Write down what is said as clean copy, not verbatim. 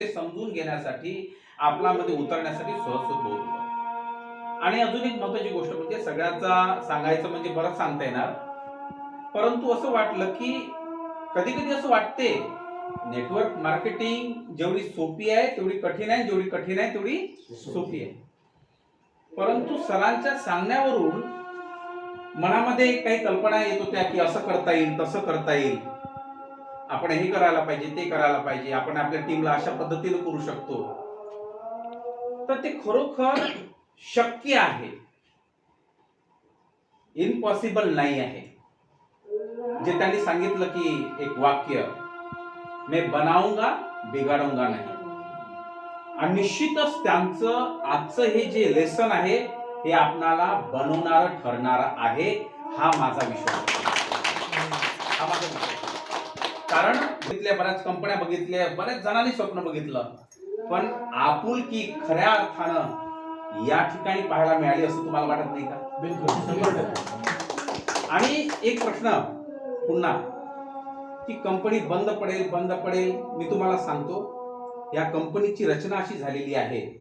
ते समजून घेण्यासाठी आपल्यामध्ये उतरण्यासाठी सहज होतं. आणि अजून एक महत्त्वाची गोष्ट म्हणजे सगळ्याचा सांगायचं म्हणजे बरंच सांगता येणार. परंतु असं वाटलं की कधी-कधी असं वाटते नेटवर्क मार्केटिंग जेवढी सोपी आहे तेवढी कठीण आहे, जेवढी कठीण आहे तेवढी सोपी आहे. परंतु सरांच्या सांगण्यावरून मनामध्ये काही कल्पना येत होत्या की असं करता येईल, तसं करता येईल. आपण हे करायला पाहिजे, ते करायला पाहिजे. आपण आपल्या टीमला अशा पद्धतीने करू शकतो. तर ते खरोखर शक्य आहे. इम्पॉसिबल नाही आहे. जे त्यांनी सांगितलं की एक वाक्य, मैं बनाऊंगा, बिगाडूंगा नहीं. आणि निश्चितच त्यांचं आजचं हे जे लेसन आहे हे आपणाला बनवणारं ठरणारं आहे. हा माझा विश्वास आहे. हा माझा विश्वास आहे. कारण बघितल्या बऱ्याच कंपन्या बघितल्या, बऱ्याच जणांनी स्वप्न बघितलं, पण आपुलकी खऱ्या अर्थानं या ठिकाणी पाहायला मिळाली असं तुम्हाला वाटत नाही का? बिलकुल. आणि एक प्रश्न पुन्हा की कंपनी बंद पडेल, बंद पडेल. मी तुम्हाला सांगतो या कंपनीची रचना अशी झालेली आहे